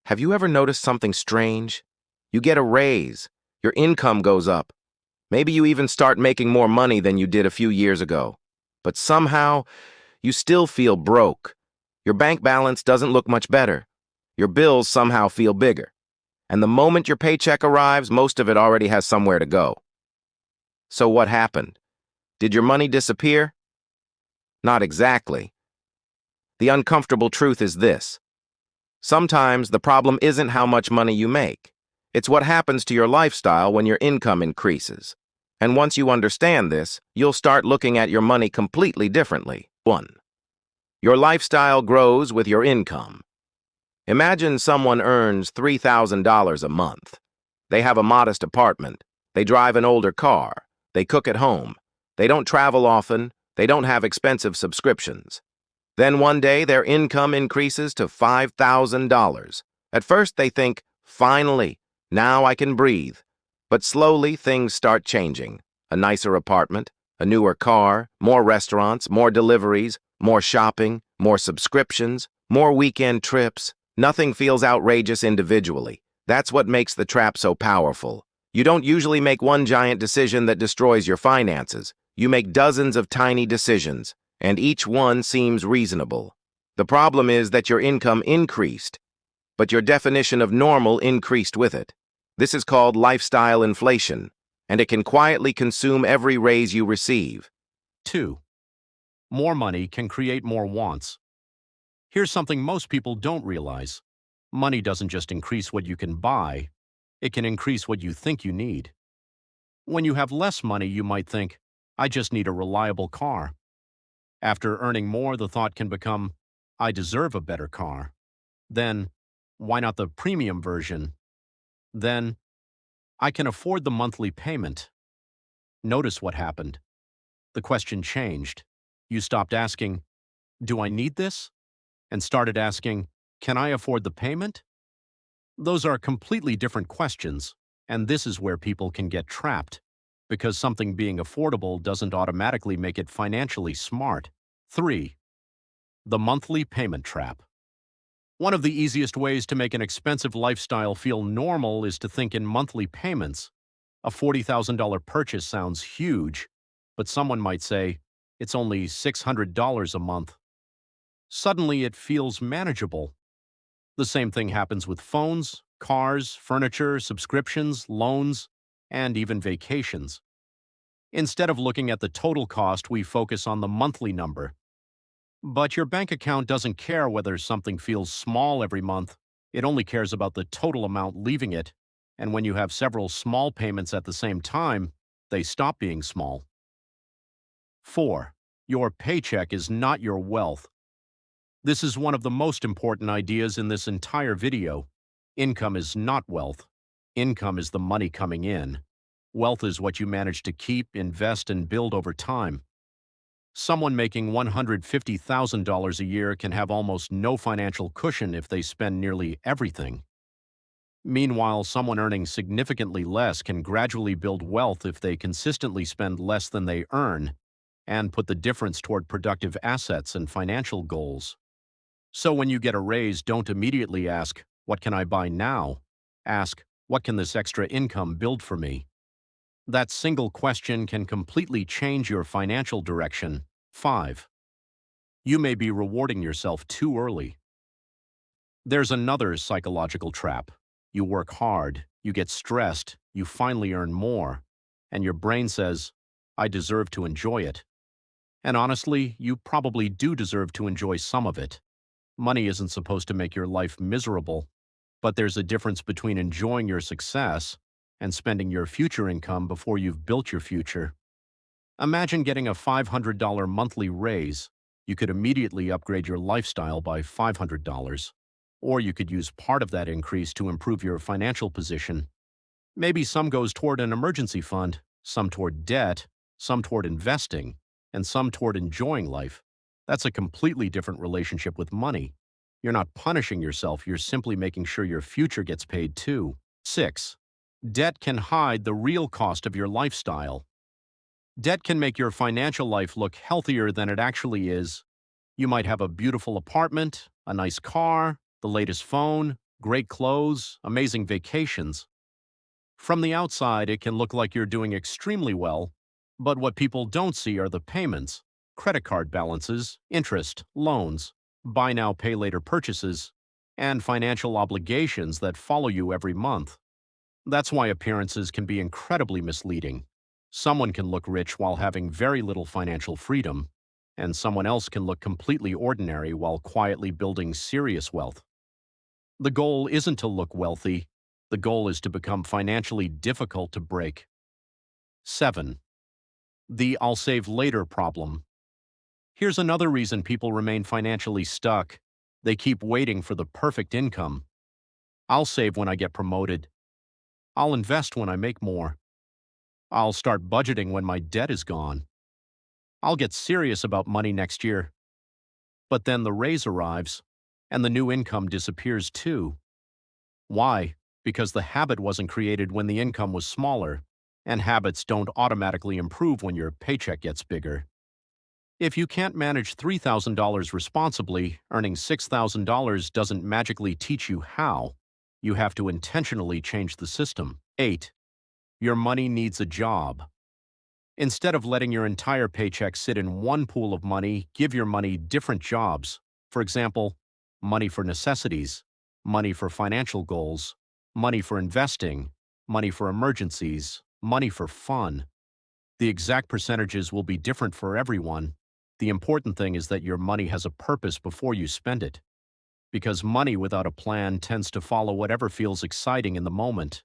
Have you ever noticed something strange? You get a raise, your income goes up. Maybe you even start making more money than you did a few years ago. But somehow, you still feel broke. Your bank balance doesn't look much better. Your bills somehow feel bigger. And the moment your paycheck arrives, most of it already has somewhere to go. So what happened? Did your money disappear? Not exactly. The uncomfortable truth is this. Sometimes the problem isn't how much money you make. It's what happens to your lifestyle when your income increases. And once you understand this, you'll start looking at your money completely differently. 1. Your lifestyle grows with your income. Imagine someone earns $3,000 a month. They have a modest apartment. They drive an older car. They cook at home. They don't travel often. They don't have expensive subscriptions. Then one day, their income increases to $5,000. At first, they think, finally, now I can breathe. But slowly, things start changing. A nicer apartment, a newer car, more restaurants, more deliveries, more shopping, more subscriptions, more weekend trips. Nothing feels outrageous individually. That's what makes the trap so powerful. You don't usually make one giant decision that destroys your finances. You make dozens of tiny decisions, and each one seems reasonable. The problem is that your income increased, but your definition of normal increased with it. This is called lifestyle inflation, and it can quietly consume every raise you receive. 2. More money can create more wants. Here's something most people don't realize. Money doesn't just increase what you can buy, it can increase what you think you need. When you have less money, you might think, I just need a reliable car. After earning more, the thought can become, I deserve a better car. Then, why not the premium version? Then, I can afford the monthly payment. Notice what happened. The question changed. You stopped asking, do I need this? And started asking, can I afford the payment? Those are completely different questions, and this is where people can get trapped, because something being affordable doesn't automatically make it financially smart. 3. The monthly payment trap. One of the easiest ways to make an expensive lifestyle feel normal is to think in monthly payments. A $40,000 purchase sounds huge, but someone might say, it's only $600 a month. Suddenly it feels manageable. The same thing happens with phones, cars, furniture, subscriptions, loans, and even vacations. Instead of looking at the total cost, we focus on the monthly number. But your bank account doesn't care whether something feels small every month. It only cares about the total amount leaving it. And when you have several small payments at the same time, they stop being small. 4. Your paycheck is not your wealth. This is one of the most important ideas in this entire video. Income is not wealth. Income is the money coming in. Wealth is what you manage to keep, invest, and build over time. Someone making $150,000 a year can have almost no financial cushion if they spend nearly everything. Meanwhile, someone earning significantly less can gradually build wealth if they consistently spend less than they earn and put the difference toward productive assets and financial goals. So when you get a raise, don't immediately ask, what can I buy now? Ask, what can this extra income build for me? That single question can completely change your financial direction. 5. You may be rewarding yourself too early. There's another psychological trap. You work hard, you get stressed, you finally earn more, and your brain says, I deserve to enjoy it. And honestly, you probably do deserve to enjoy some of it. Money isn't supposed to make your life miserable, but there's a difference between enjoying your success and spending your future income before you've built your future. Imagine getting a $500 monthly raise. You could immediately upgrade your lifestyle by $500. Or you could use part of that increase to improve your financial position. Maybe some goes toward an emergency fund, some toward debt, some toward investing, and some toward enjoying life. That's a completely different relationship with money. You're not punishing yourself, you're simply making sure your future gets paid too. 6. Debt can hide the real cost of your lifestyle. Debt can make your financial life look healthier than it actually is. You might have a beautiful apartment, a nice car, the latest phone, great clothes, amazing vacations. From the outside, it can look like you're doing extremely well, but what people don't see are the payments, credit card balances, interest, loans, buy now, pay later purchases, and financial obligations that follow you every month. That's why appearances can be incredibly misleading. Someone can look rich while having very little financial freedom, and someone else can look completely ordinary while quietly building serious wealth. The goal isn't to look wealthy, the goal is to become financially difficult to break. 7. The "I'll save later" problem. Here's another reason people remain financially stuck. They keep waiting for the perfect income. I'll save when I get promoted. I'll invest when I make more. I'll start budgeting when my debt is gone. I'll get serious about money next year. But then the raise arrives, and the new income disappears too. Why? Because the habit wasn't created when the income was smaller, and habits don't automatically improve when your paycheck gets bigger. If you can't manage $3,000 responsibly, earning $6,000 doesn't magically teach you how. You have to intentionally change the system. 8. Your money needs a job. Instead of letting your entire paycheck sit in one pool of money, give your money different jobs. For example, money for necessities, money for financial goals, money for investing, money for emergencies, money for fun. The exact percentages will be different for everyone. The important thing is that your money has a purpose before you spend it. Because money without a plan tends to follow whatever feels exciting in the moment.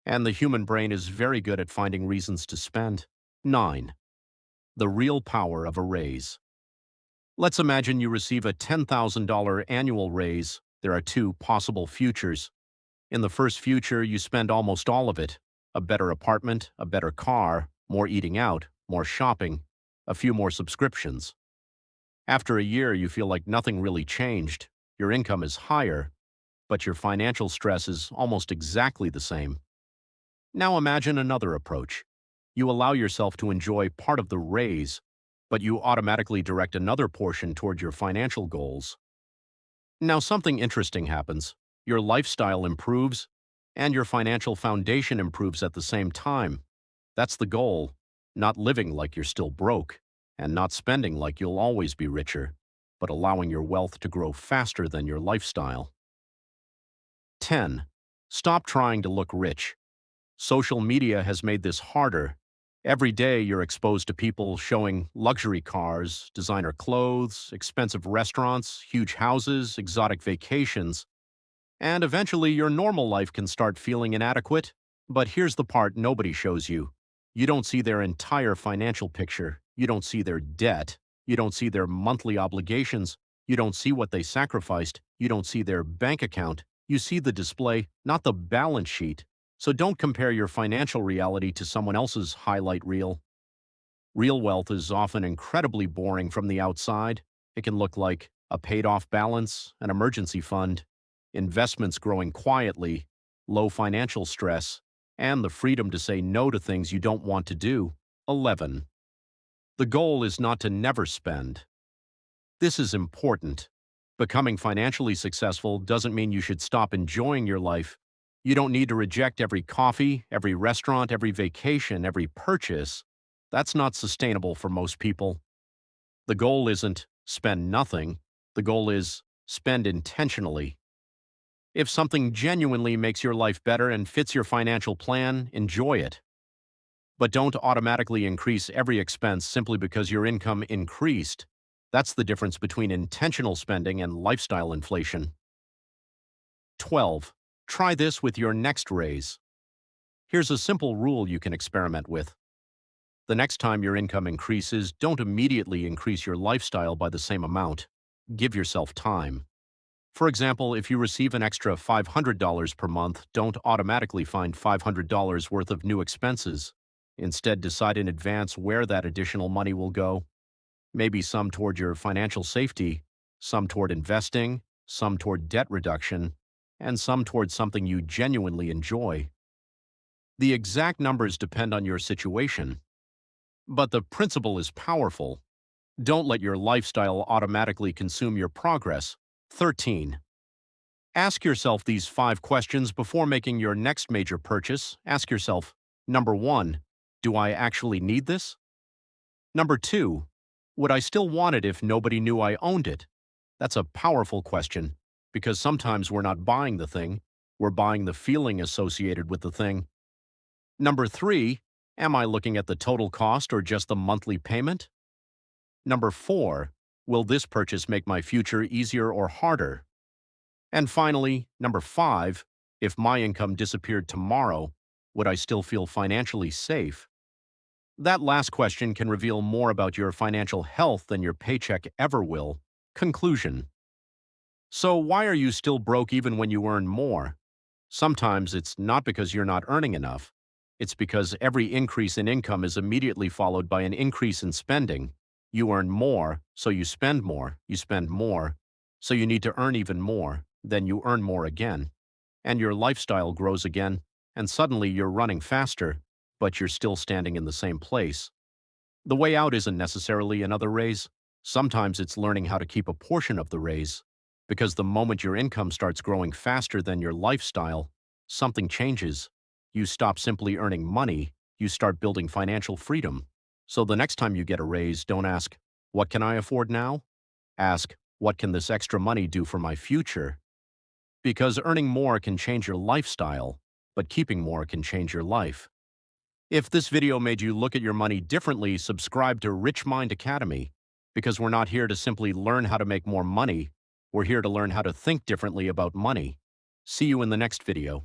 And the human brain is very good at finding reasons to spend. 9. The real power of a raise. Let's imagine you receive a $10,000 annual raise. There are two possible futures. In the first future, you spend almost all of it. A better apartment, a better car, more eating out, more shopping, a few more subscriptions. After a year, you feel like nothing really changed. Your income is higher, but your financial stress is almost exactly the same. Now imagine another approach. You allow yourself to enjoy part of the raise, but you automatically direct another portion toward your financial goals. Now something interesting happens. Your lifestyle improves, and your financial foundation improves at the same time. That's the goal, not living like you're still broke, and not spending like you'll always be richer, but allowing your wealth to grow faster than your lifestyle. 10. Stop trying to look rich. Social media has made this harder. Every day you're exposed to people showing luxury cars, designer clothes, expensive restaurants, huge houses, exotic vacations. And eventually your normal life can start feeling inadequate. But here's the part nobody shows you. You don't see their entire financial picture. You don't see their debt. You don't see their monthly obligations. You don't see what they sacrificed. You don't see their bank account. You see the display, not the balance sheet. So don't compare your financial reality to someone else's highlight reel. Real wealth is often incredibly boring from the outside. It can look like a paid-off balance, an emergency fund, investments growing quietly, low financial stress, and the freedom to say no to things you don't want to do. 11. The goal is not to never spend. This is important. Becoming financially successful doesn't mean you should stop enjoying your life. You don't need to reject every coffee, every restaurant, every vacation, every purchase. That's not sustainable for most people. The goal isn't spend nothing. The goal is spend intentionally. If something genuinely makes your life better and fits your financial plan, enjoy it. But don't automatically increase every expense simply because your income increased. That's the difference between intentional spending and lifestyle inflation. 12. Try this with your next raise. Here's a simple rule you can experiment with. The next time your income increases, don't immediately increase your lifestyle by the same amount. Give yourself time. For example, if you receive an extra $500 per month, don't automatically find $500 worth of new expenses. Instead, decide in advance where that additional money will go. Maybe some toward your financial safety, some toward investing, some toward debt reduction, and some toward something you genuinely enjoy. The exact numbers depend on your situation, but the principle is powerful. Don't let your lifestyle automatically consume your progress. 13. Ask yourself these 5 questions before making your next major purchase. Ask yourself, number 1, do I actually need this? Number 2, would I still want it if nobody knew I owned it? That's a powerful question because sometimes we're not buying the thing, we're buying the feeling associated with the thing. Number 3, am I looking at the total cost or just the monthly payment? Number 4, will this purchase make my future easier or harder? And finally, number 5, if my income disappeared tomorrow, would I still feel financially safe? That last question can reveal more about your financial health than your paycheck ever will. Conclusion. So why are you still broke even when you earn more? Sometimes it's not because you're not earning enough. It's because every increase in income is immediately followed by an increase in spending. You earn more, so you spend more. You spend more, so you need to earn even more. Then you earn more again. And your lifestyle grows again, and suddenly you're running faster, but you're still standing in the same place. The way out isn't necessarily another raise. Sometimes it's learning how to keep a portion of the raise. Because the moment your income starts growing faster than your lifestyle, something changes. You stop simply earning money, you start building financial freedom. So the next time you get a raise, don't ask, what can I afford now? Ask, what can this extra money do for my future? Because earning more can change your lifestyle, but keeping more can change your life. If this video made you look at your money differently, subscribe to Rich Mind Academy, because we're not here to simply learn how to make more money, we're here to learn how to think differently about money. See you in the next video.